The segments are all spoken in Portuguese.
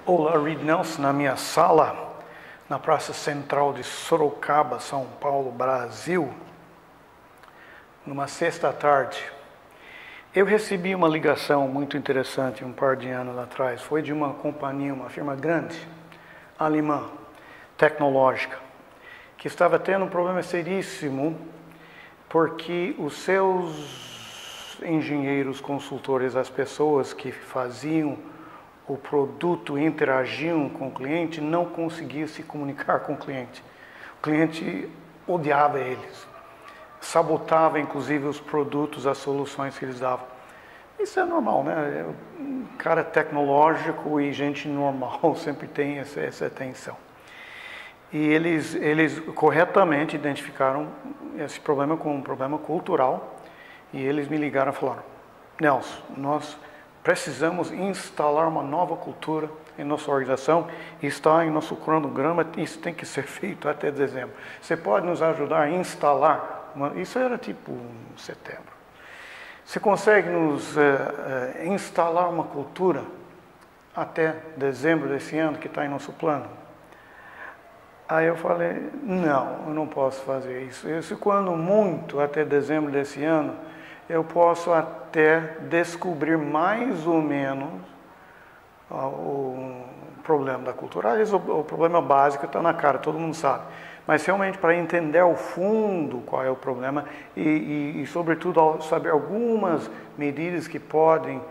Olá, Reed Nelson, na minha sala, na Praça Central de Sorocaba, São Paulo, Brasil, numa sexta-tarde. Eu recebi uma ligação muito interessante um par de anos atrás. Foi de uma companhia, uma firma grande, alemã, tecnológica, que estava tendo um problema seríssimo porque os seus engenheiros, consultores, as pessoas que faziam o produto, interagiam com o cliente, não conseguiam se comunicar com o cliente. O cliente odiava eles, sabotava inclusive os produtos, as soluções que eles davam. Isso é normal, né? Um cara tecnológico e gente normal sempre tem essa tensão. E eles corretamente identificaram esse problema como um problema cultural e eles me ligaram e falaram: Nelson, nós precisamos instalar uma nova cultura em nossa organização e está em nosso cronograma, isso tem que ser feito até dezembro. Você pode nos ajudar a instalar? Isso era tipo setembro. Você consegue nos instalar uma cultura até dezembro desse ano que está em nosso plano? Aí eu falei, não, eu não posso fazer isso. Isso quando muito, até dezembro desse ano, eu posso até descobrir mais ou menos o problema da cultura. Às vezes o problema básico está na cara, todo mundo sabe. Mas realmente para entender ao fundo qual é o problema e sobretudo, saber algumas medidas que podem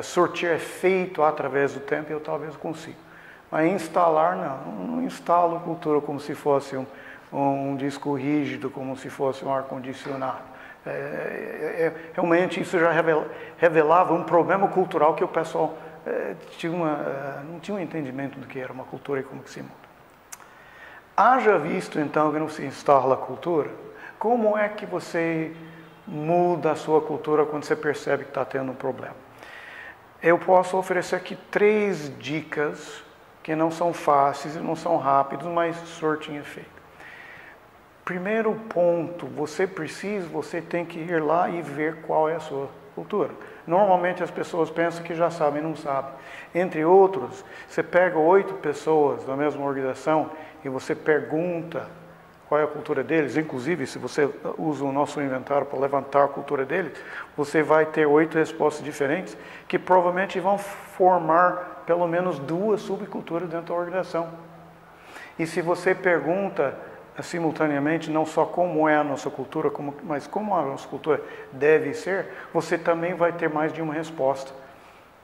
surtir efeito através do tempo, eu talvez consiga. Mas instalar, não instalo cultura como se fosse um disco rígido, como se fosse um ar-condicionado. Realmente isso já revelava um problema cultural que o pessoal não tinha um entendimento do que era uma cultura e como que se muda. Haja visto então que não se instala a cultura, como é que você muda a sua cultura quando você percebe que está tendo um problema? Eu posso oferecer aqui 3 dicas que não são fáceis e não são rápidos, mas surtem efeito. Primeiro ponto, você tem que ir lá e ver qual é a sua cultura. Normalmente as pessoas pensam que já sabem e não sabem. Entre outros, você pega 8 pessoas da mesma organização e você pergunta qual é a cultura deles, inclusive se você usa o nosso inventário para levantar a cultura deles, você vai ter 8 respostas diferentes que provavelmente vão formar pelo menos 2 subculturas dentro da organização. E se você pergunta simultaneamente não só como é a nossa cultura, mas como a nossa cultura deve ser, você também vai ter mais de uma resposta.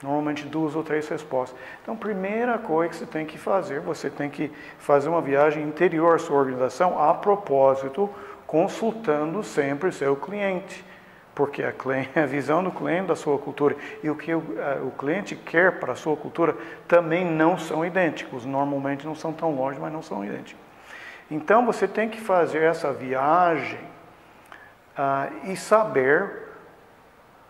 Normalmente 2 ou 3 respostas. Então, primeira coisa que você tem que fazer, você tem que fazer uma viagem interior à sua organização, a propósito, consultando sempre o seu cliente. Porque a visão do cliente da sua cultura e o que o cliente quer para a sua cultura também não são idênticos. Normalmente não são tão longe, mas não são idênticos. Então, você tem que fazer essa viagem e saber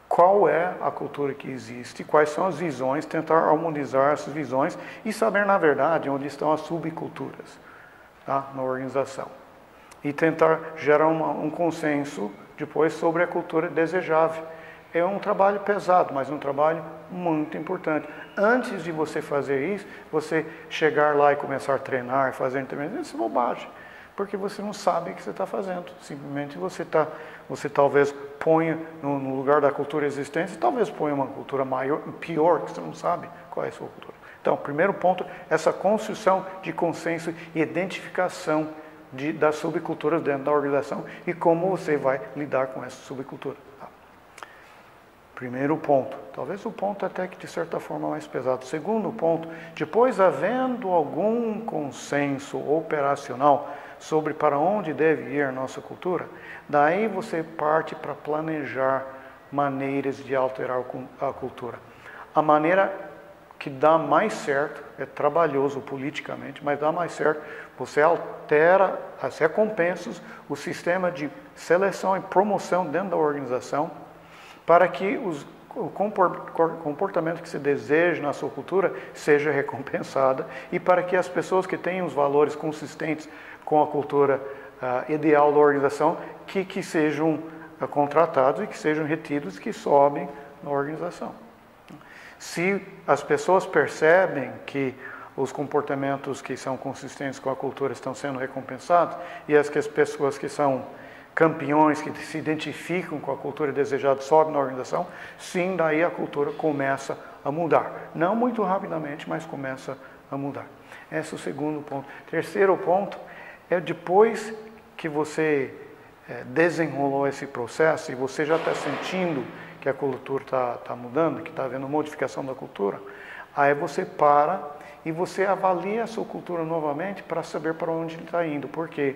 qual é a cultura que existe, quais são as visões, tentar harmonizar essas visões e saber, na verdade, onde estão as subculturas na organização. E tentar gerar um consenso depois sobre a cultura desejável. É um trabalho pesado, mas um trabalho muito importante. Antes de você fazer isso, você chegar lá e começar a treinar, fazer treinamento, isso é bobagem. Porque você não sabe o que você está fazendo. Simplesmente você talvez ponha no lugar da cultura existente, talvez ponha uma cultura pior, que você não sabe qual é a sua cultura. Então, primeiro ponto, essa construção de consenso e identificação das subculturas dentro da organização e como você vai lidar com essa subcultura. Primeiro ponto, talvez o ponto até que de certa forma mais pesado. Segundo ponto, depois havendo algum consenso operacional sobre para onde deve ir a nossa cultura, daí você parte para planejar maneiras de alterar a cultura. A maneira que dá mais certo, é trabalhoso politicamente, mas dá mais certo, você altera as recompensas, o sistema de seleção e promoção dentro da organização, para que o comportamento que se deseja na sua cultura seja recompensado e para que as pessoas que têm os valores consistentes com a cultura ideal da organização, que sejam contratados e que sejam retidos, que sobem na organização. Se as pessoas percebem que os comportamentos que são consistentes com a cultura estão sendo recompensados e as pessoas que são campeões, que se identificam com a cultura desejada sobem na organização, sim, daí a cultura começa a mudar. Não muito rapidamente, mas começa a mudar. Esse é o segundo ponto. Terceiro ponto é depois que você desenrolou esse processo e você já está sentindo que a cultura está mudando, que está havendo modificação da cultura, aí você para e você avalia a sua cultura novamente para saber para onde ele está indo. Por quê?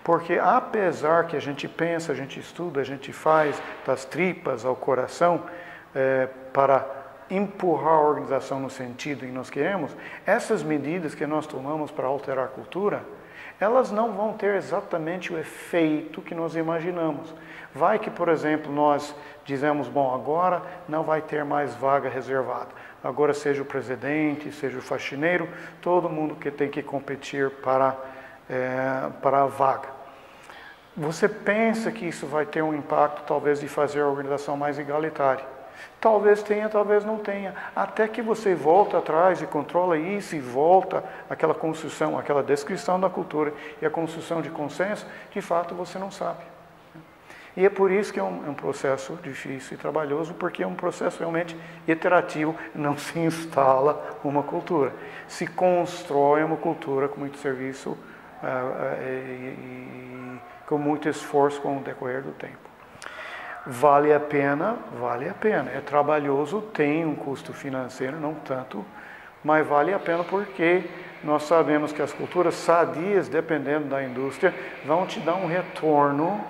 Porque apesar que a gente pensa, a gente estuda, a gente faz das tripas ao coração para empurrar a organização no sentido que nós queremos, essas medidas que nós tomamos para alterar a cultura, elas não vão ter exatamente o efeito que nós imaginamos. Vai que, por exemplo, nós dizemos, bom, agora não vai ter mais vaga reservada. Agora seja o presidente, seja o faxineiro, todo mundo que tem que competir para a vaga. Você pensa que isso vai ter um impacto, talvez, de fazer a organização mais igualitária. Talvez tenha, talvez não tenha. Até que você volta atrás e controla isso e volta àquela construção, àquela descrição da cultura e a construção de consenso, de fato você não sabe. E é por isso que é um processo difícil e trabalhoso, porque é um processo realmente iterativo, não se instala uma cultura. Se constrói uma cultura com muito serviço e com muito esforço com o decorrer do tempo. Vale a pena, vale a pena. É trabalhoso, tem um custo financeiro, não tanto, mas vale a pena porque nós sabemos que as culturas sadias, dependendo da indústria, vão te dar um retorno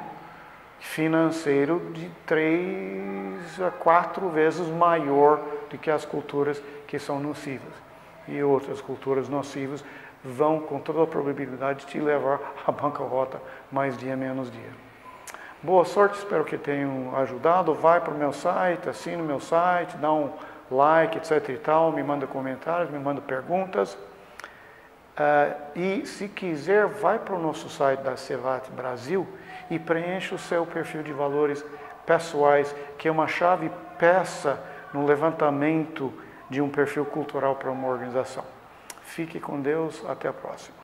financeiro de 3 a 4 vezes maior do que as culturas que são nocivas. E outras culturas nocivas vão, com toda a probabilidade, te levar à bancarrota mais dia, menos dia. Boa sorte, espero que tenham ajudado. Vai para o meu site, assina o meu site, dá um like, etc e tal, me manda comentários, me manda perguntas. E se quiser, vai para o nosso site da Cevat Brasil e preencha o seu perfil de valores pessoais, que é uma chave peça no levantamento de um perfil cultural para uma organização. Fique com Deus, até a próxima.